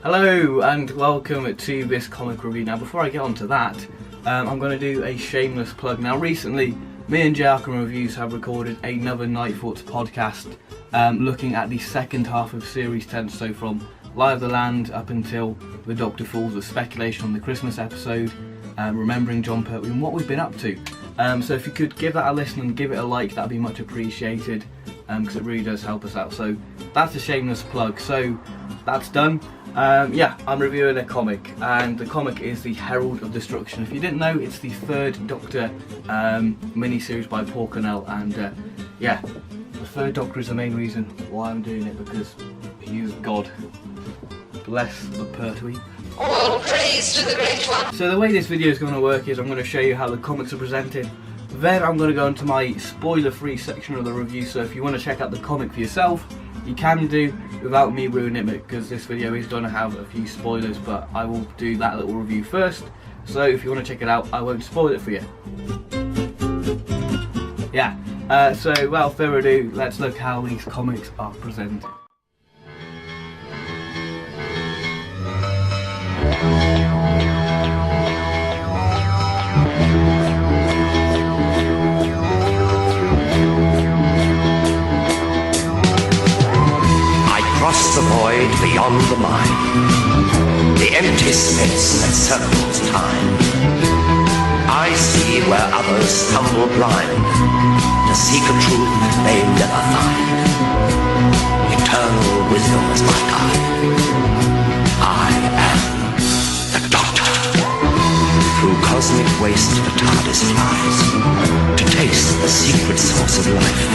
Hello and welcome to this comic review. Now before I get on to that, I'm going to do a shameless plug. Now recently, me and Jarkin Reviews have recorded another Night Thoughts podcast looking at the second half of Series 10, so from Lie of the Land up until The Doctor Falls, with speculation on the Christmas episode, remembering John Pertwee and what we've been up to. So if you could give that a listen and give it a like, that'd be much appreciated, because it really does help us out. So that's a shameless plug. So that's done. I'm reviewing a comic, and the comic is the Heralds of Destruction. If you didn't know, it's the third Doctor mini-series by Paul Cornell, and the third Doctor is the main reason why I'm doing it, because he is God. Bless the Pertwee. All praise to the Great One. So the way this video is going to work is I'm going to show you how the comics are presented. Then I'm going to go into my spoiler-free section of the review, so if you want to check out the comic for yourself, you can do without me ruining it, because this video is going to have a few spoilers, but I will do that little review first. So if you want to check it out, I won't spoil it for you. So without further ado, let's look how these comics are presented. Across the void beyond the mind, the empty space that circles time, I see where others stumble blind to seek a truth they never find. Eternal wisdom is my guide. I am the Doctor. Through cosmic waste the TARDIS flies to taste the secret source of life.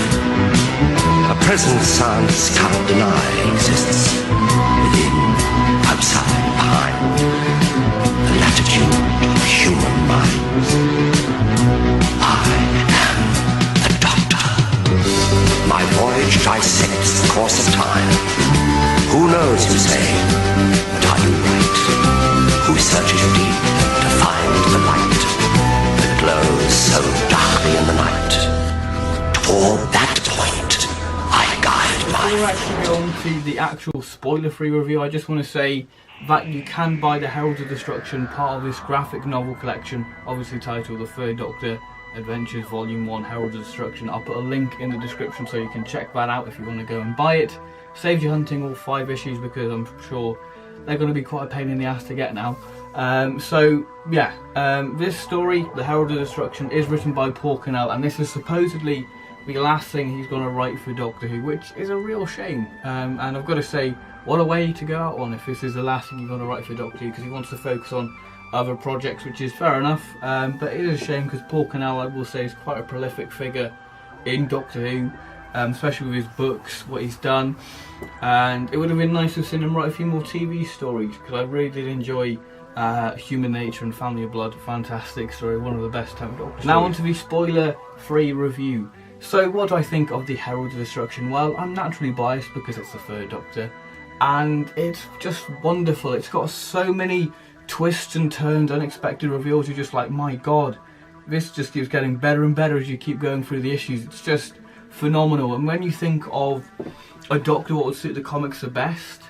A present science can't deny exists within, outside, behind the latitude of human minds. I am the Doctor. My voyage dissects the course of time. Who knows, you say, but are you right? Who searches deep to find the light that glows so darkly in the night? Toward that point Before we actually go on to the actual spoiler-free review, I just want to say that you can buy the Heralds of Destruction, part of this graphic novel collection, obviously titled The Third Doctor Adventures Volume 1 Heralds of Destruction. I'll put a link in the description so you can check that out if you want to go and buy it. Saves you hunting all 5 issues, because I'm sure they're going to be quite a pain in the ass to get now. This story, The Herald of Destruction, is written by Paul Cornell, and this is supposedly the last thing he's going to write for Doctor Who, which is a real shame. And I've got to say, what a way to go out on if this is the last thing you're going to write for Doctor Who, because he wants to focus on other projects, which is fair enough. But it is a shame, because Paul Cornell, I will say, is quite a prolific figure in Doctor Who, especially with his books, what he's done. And it would have been nice to have seen him write a few more TV stories, because I really did enjoy Human Nature and Family of Blood. Fantastic story, one of the best Doctor stories. Now on to the spoiler-free review. So what do I think of the Herald of Destruction? Well, I'm naturally biased because it's the third Doctor, and it's just wonderful. It's got so many twists and turns, unexpected reveals. You're just like, my god, this just keeps getting better and better as you keep going through the issues. It's just phenomenal. And when you think of a Doctor what would suit the comics the best,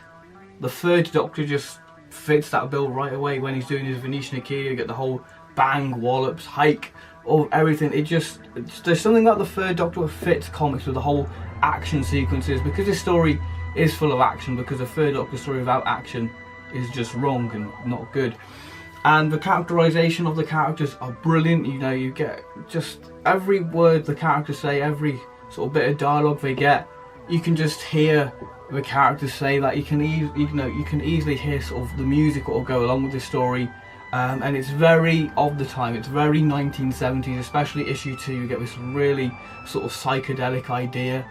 the third Doctor just fits that bill right away. When he's doing his Venetian Achille, you get the whole bang, wallops, hike, of everything. There's something about the third Doctor that fits comics with the whole action sequences, because this story is full of action, because the third Doctor story without action is just wrong and not good. And the characterization of the characters are brilliant. You know, you get just every word the characters say, every sort of bit of dialogue they get, you can just hear the characters say that. You can easily hear sort of the music that will go along with the story. And it's very of the time, it's very 1970s, especially issue 2. You get this really sort of psychedelic idea,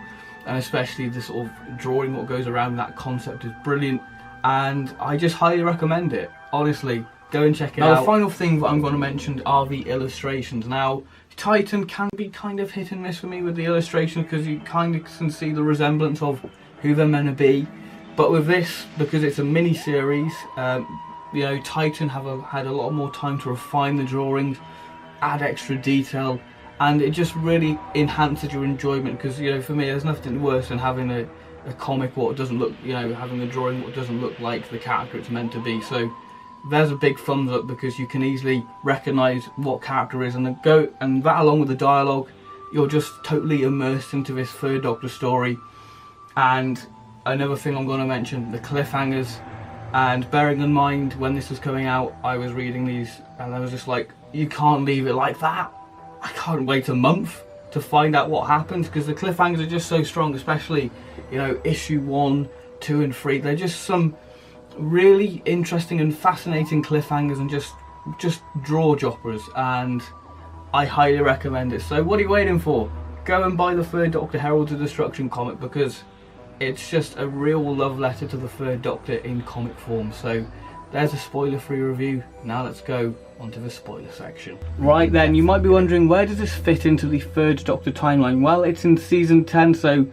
and especially the sort of drawing what goes around that concept is brilliant, and I just highly recommend it. Honestly, go and check it out. The final thing that I'm going to mention are the illustrations. Now, Titan can be kind of hit and miss for me with the illustrations, because you kind of can see the resemblance of who they're meant to be, but with this, because it's a mini-series, Titan had a lot more time to refine the drawings, add extra detail, and it just really enhances your enjoyment, because for me there's nothing worse than having a comic what doesn't look, you know, having a drawing what doesn't look like the character it's meant to be. So there's a big thumbs up, because you can easily recognise what character is, and then go, and that along with the dialogue, you're just totally immersed into this Third Doctor story. And another thing I'm going to mention, the cliffhangers. And bearing in mind, when this was coming out, I was reading these and I was just like, you can't leave it like that. I can't wait a month to find out what happens, because the cliffhangers are just so strong, especially, you know, issue 1, 2 and 3. They're just some really interesting and fascinating cliffhangers, and just jaw droppers, and I highly recommend it. So what are you waiting for? Go and buy the Third Doctor Heralds of Destruction comic, because it's just a real love letter to the Third Doctor in comic form. So there's a spoiler-free review. Now let's go onto the spoiler section. Right then, you might be wondering, where does this fit into the Third Doctor timeline? Well, it's in season 10, so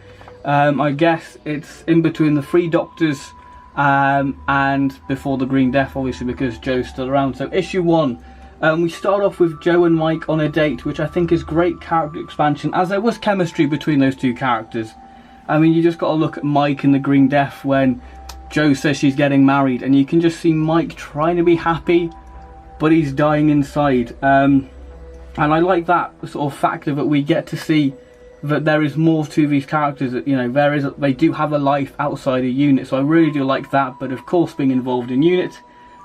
I guess it's in between the 3 Doctors and before the Green Death, obviously, because Joe's still around. So issue 1, we start off with Joe and Mike on a date, which I think is great character expansion, as there was chemistry between those two characters. I mean, you just got to look at Mike in the Green Death when Joe says she's getting married, and you can just see Mike trying to be happy, but he's dying inside. And I like that sort of factor that we get to see that there is more to these characters. That, you know, they do have a life outside a unit, so I really do like that. But of course, being involved in unit,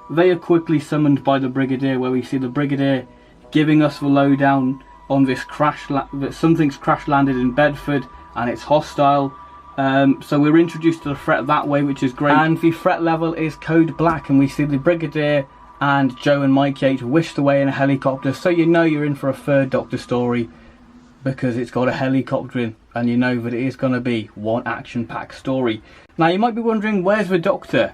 they are quickly summoned by the Brigadier, where we see the Brigadier giving us the lowdown on this that something's crash landed in Bedford and it's hostile. So we're introduced to the threat that way, which is great. And the threat level is code black, and we see the Brigadier and Joe and Mike Yates whisked away in a helicopter. So you know you're in for a Third Doctor story, because it's got a helicopter in, and you know that it is going to be one action-packed story. Now you might be wondering, where's the Doctor?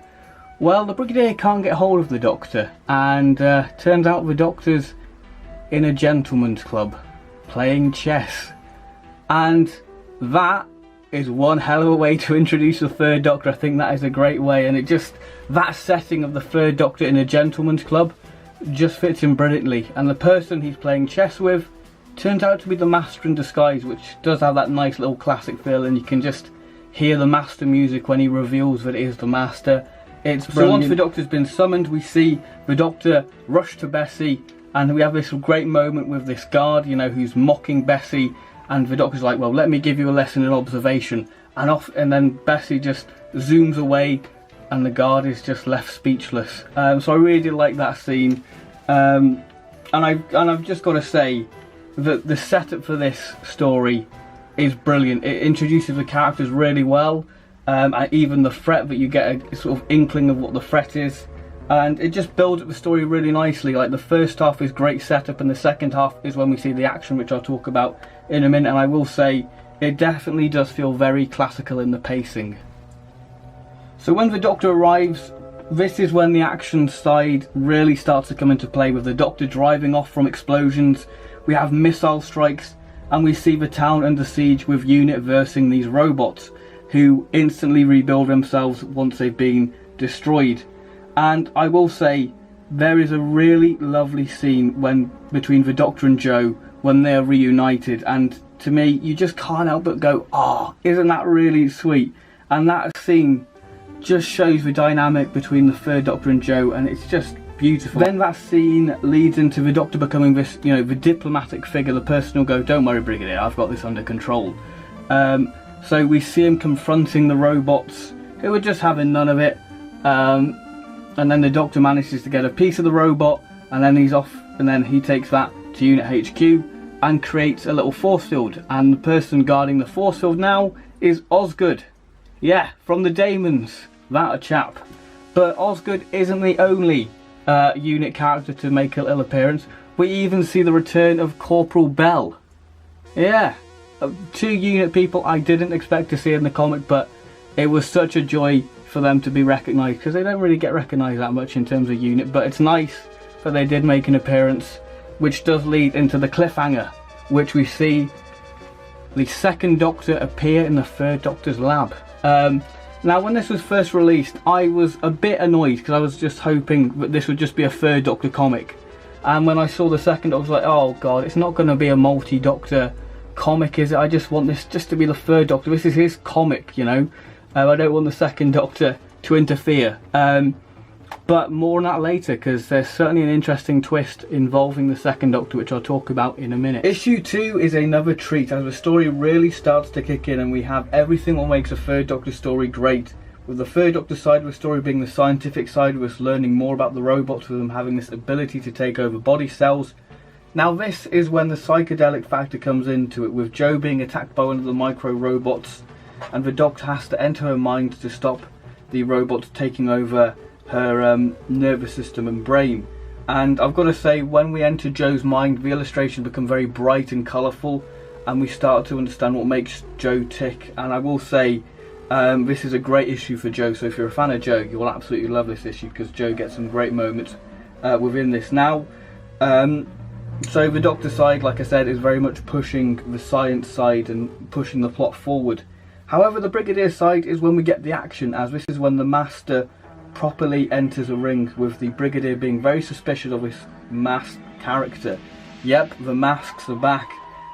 Well, the Brigadier can't get hold of the Doctor, and turns out the Doctor's in a gentleman's club playing chess. And that is one hell of a way to introduce the Third Doctor. I think that is a great way, and it just, that setting of the Third Doctor in a gentleman's club just fits in brilliantly. And the person he's playing chess with turns out to be the Master in Disguise, which does have that nice little classic feel, and you can just hear the Master music when he reveals that it is the Master. It's brilliant. So once the Doctor's been summoned, we see the Doctor rush to Bessie, and we have this great moment with this guard, you know, who's mocking Bessie. And the Doctor's like, well, let me give you a lesson in observation. And then Bessie just zooms away, and the guard is just left speechless. So I really did like that scene. And I've just got to say that the setup for this story is brilliant. It introduces the characters really well, and even the threat, that you get a sort of inkling of what the threat is. And it just builds up the story really nicely. Like, the first half is great setup, and the second half is when we see the action, which I'll talk about in a minute. And I will say, it definitely does feel very classical in the pacing. So when the Doctor arrives, this is when the action side really starts to come into play, with the Doctor driving off from explosions. We have missile strikes, and we see the town under siege, with UNIT versing these robots, who instantly rebuild themselves once they've been destroyed. And I will say, there is a really lovely scene between the Doctor and Joe when they're reunited, and to me, you just can't help but go, oh, isn't that really sweet? And that scene just shows the dynamic between the Third Doctor and Joe, and it's just beautiful. Then that scene leads into the Doctor becoming this, you know, the diplomatic figure, the person who'll go, don't worry, Brigadier, I've got this under control. So we see him confronting the robots, who are just having none of it. And then the Doctor manages to get a piece of the robot, and then he's off, and then he takes that to Unit HQ and creates a little force field. And the person guarding the force field now is Osgood. Yeah, from the Daemons, that a chap. But Osgood isn't the only unit character to make a little appearance. We even see the return of Corporal Bell. Yeah, 2 unit people I didn't expect to see in the comic, but it was such a joy for them to be recognised, because they don't really get recognised that much in terms of unit, but it's nice that they did make an appearance, which does lead into the cliffhanger, which we see the Second Doctor appear in the Third Doctor's lab. Now, when this was first released, I was a bit annoyed, because I was just hoping that this would just be a Third Doctor comic, and when I saw the Second Doctor, I was like, oh god, it's not going to be a multi-Doctor comic, is it? I just want this just to be the Third Doctor. This is his comic, you know. I don't want the second Doctor to interfere. But more on that later, because there's certainly an interesting twist involving the second Doctor, which I'll talk about in a minute. Issue 2 is another treat, as the story really starts to kick in, and we have everything that makes a third Doctor story great. With the third Doctor side of the story being the scientific side of us learning more about the robots, with them having this ability to take over body cells. Now this is when the psychedelic factor comes into it, with Jo being attacked by one of the micro robots, and the Doctor has to enter her mind to stop the robots taking over her nervous system and brain. And I've got to say, when we enter Jo's mind, the illustrations become very bright and colourful, and we start to understand what makes Jo tick. And I will say, this is a great issue for Jo, so if you're a fan of Jo, you will absolutely love this issue, because Jo gets some great moments within this. Now, so the Doctor side, like I said, is very much pushing the science side and pushing the plot forward. However, the Brigadier side is when we get the action, as this is when the Master properly enters a ring, with the Brigadier being very suspicious of his masked character. Yep, the masks are back,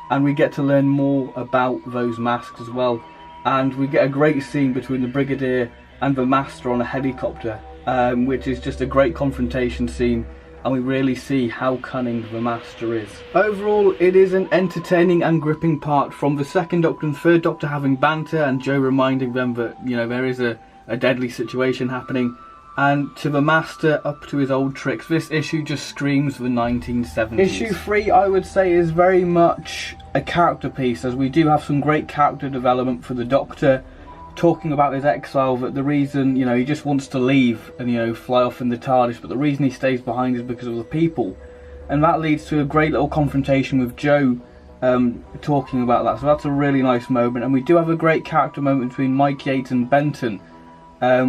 and we get to learn more about those masks as well. And we get a great scene between the Brigadier and the Master on a helicopter, which is just a great confrontation scene, and we really see how cunning the Master is. Overall, it is an entertaining and gripping part, from the second Doctor and third Doctor having banter and Jo reminding them that, you know, there is a deadly situation happening, and to the Master up to his old tricks. This issue just screams the 1970s. Issue 3, I would say, is very much a character piece, as we do have some great character development for the Doctor, talking about his exile, that the reason, you know, he just wants to leave and, you know, fly off in the TARDIS, but the reason he stays behind is because of the people. And that leads to a great little confrontation with Jo, talking about that. So that's a really nice moment. And we do have a great character moment between Mike Yates and Benton,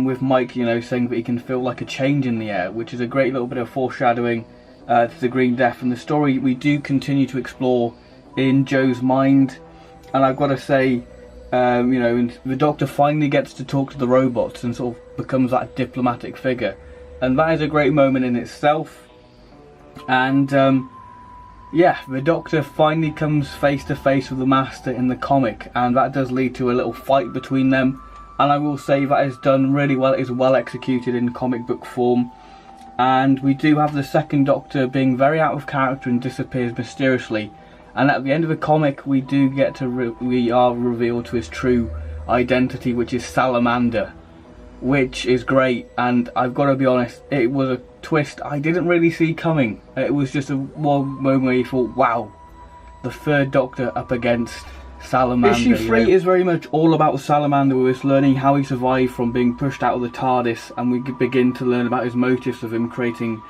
with Mike, you know, saying that he can feel like a change in the air, which is a great little bit of foreshadowing to the Green Death. And the story we do continue to explore in Jo's mind. And I've got to say, you know, the Doctor finally gets to talk to the robots and sort of becomes that diplomatic figure. And that is a great moment in itself. And yeah, the Doctor finally comes face to face with the Master in the comic, and that does lead to a little fight between them. And I will say that is done really well. It is well executed in comic book form. And we do have the second Doctor being very out of character and disappears mysteriously. And at the end of the comic, we do get to we are revealed to his true identity, which is Salamander, which is great. And I've got to be honest, it was a twist I didn't really see coming. It was just a one moment where you thought, wow, the third Doctor up against Salamander. Issue 3 is very much all about Salamander, with us learning how he survived from being pushed out of the TARDIS, and we begin to learn about his motives of him creating,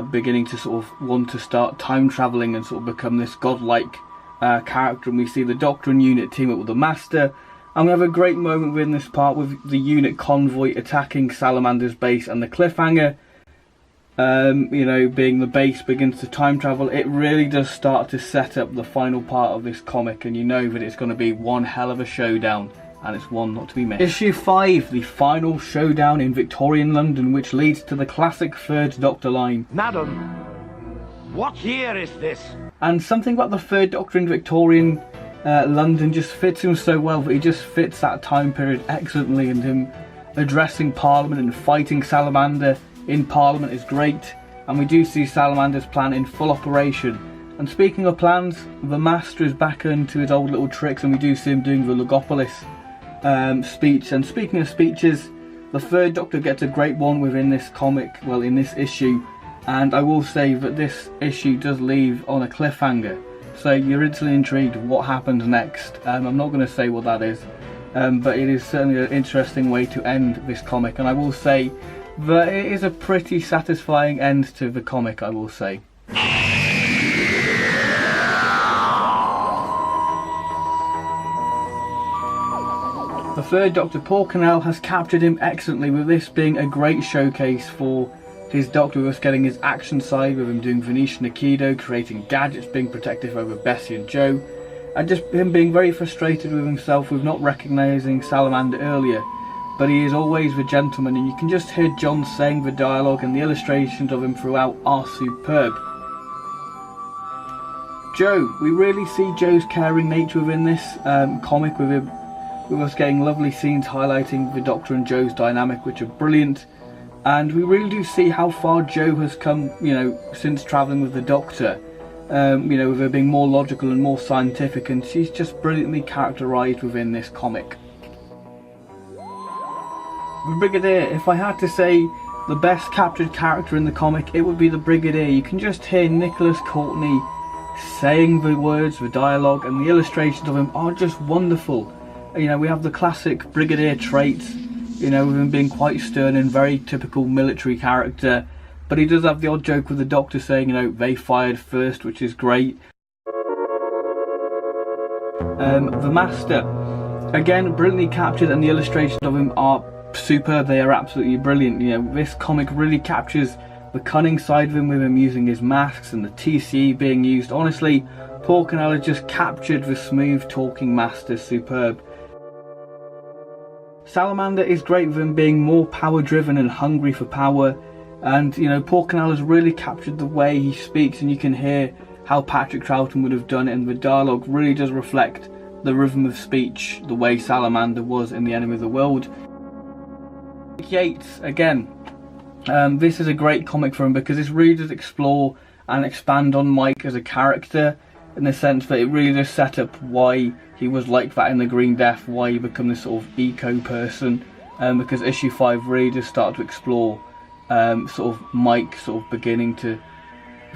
beginning to sort of want to start time travelling and sort of become this godlike character. And we see the Doctor and unit team up with the Master, and we have a great moment within this part with the unit convoy attacking Salamander's base, and the cliffhanger, you know, being the base begins to time travel. It really does start to set up the final part of this comic, and you know that it's going to be one hell of a showdown, and it's one not to be missed. Issue 5, the final showdown in Victorian London, which leads to the classic third Doctor line. Madam, what year is this? And something about the third Doctor in Victorian London just fits him so well, that he just fits that time period excellently, and him addressing Parliament and fighting Salamander in Parliament is great. And we do see Salamander's plan in full operation. And speaking of plans, the Master is back into his old little tricks, and we do see him doing the Logopolis speech. And speaking of speeches, the third Doctor gets a great one within this comic, well, in this issue. And I will say that this issue does leave on a cliffhanger, so you're instantly intrigued what happens next. I'm not going to say what that is, but it is certainly an interesting way to end this comic. And I will say that it is a pretty satisfying end to the comic, I will say. The third Doctor, Paul Cornell, has captured him excellently, with this being a great showcase for his Doctor, with us getting his action side, with him doing Venetian Aikido, creating gadgets, being protective over Bessie and Jo, and just him being very frustrated with himself with not recognising Salamander earlier. But he is always the gentleman, and you can just hear John saying the dialogue, and the illustrations of him throughout are superb. Jo, we really see Jo's caring nature within this comic, with him with us getting lovely scenes highlighting the Doctor and Joe's dynamic, which are brilliant. And we really do see how far Jo has come, since travelling with the Doctor. With her being more logical and more scientific, and she's just brilliantly characterised within this comic. The Brigadier, if I had to say the best captured character in the comic, it would be the Brigadier. You can just hear Nicholas Courtney saying the words, the dialogue, and the illustrations of him are just wonderful. We have the classic Brigadier traits, with him being quite stern and very typical military character. But he does have the odd joke with the Doctor saying, they fired first, which is great. The Master, again, brilliantly captured, and the illustrations of him are superb. They are absolutely brilliant. This comic really captures the cunning side of him, with him using his masks and the TCE being used. Honestly, Paul Cornell has just captured the smooth talking Master superb. Salamander is great with him being more power driven and hungry for power. And Paul Cornell has really captured the way he speaks, and you can hear how Patrick Troughton would have done it, and the dialogue really does reflect the rhythm of speech, the way Salamander was in The Enemy of the World. Yates, again, this is a great comic for him because this really does explore and expand on Mike as a character, in the sense that it really does set up why he was like that in the Green Death, why he became this sort of eco person, because issue 5 really does start to explore Mike beginning to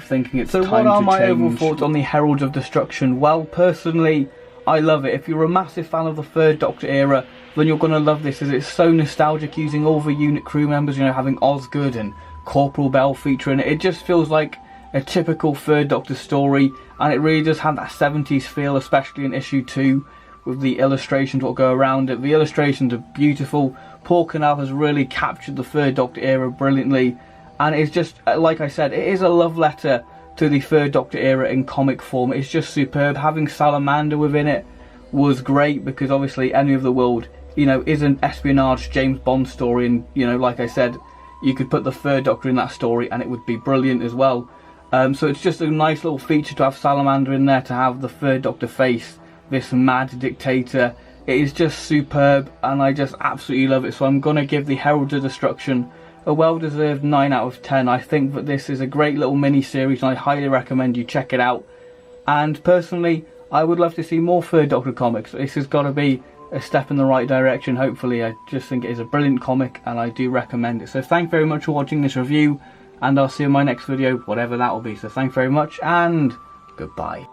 thinking it's time to change. So what are my overall thoughts on the Heralds of Destruction? Well, personally, I love it. If you're a massive fan of the Third Doctor era, then you're going to love this, as it's so nostalgic, using all the unit crew members, having Osgood and Corporal Bell featuring it. It just feels like a typical Third Doctor story, and it really does have that 70s feel, especially in issue 2, with the illustrations what go around it. The illustrations are beautiful. Paul Cornell has really captured the Third Doctor era brilliantly, and it's just, like I said, it is a love letter to the Third Doctor era in comic form. It's just superb. Having Salamander within it was great, because obviously Enemy of the World, is an espionage James Bond story, and like I said, you could put the Third Doctor in that story and it would be brilliant as well. So it's just a nice little feature to have Salamander in there, to have the Third Doctor face this mad dictator. It is just superb, and I just absolutely love it. So I'm going to give the Heralds of Destruction a well-deserved 9 out of 10. I think that this is a great little mini-series, and I highly recommend you check it out. And personally, I would love to see more Third Doctor comics. This has got to be a step in the right direction, hopefully. I just think it is a brilliant comic, and I do recommend it. So thank you very much for watching this review, and I'll see you in my next video, whatever that will be. So thank you very much, and goodbye.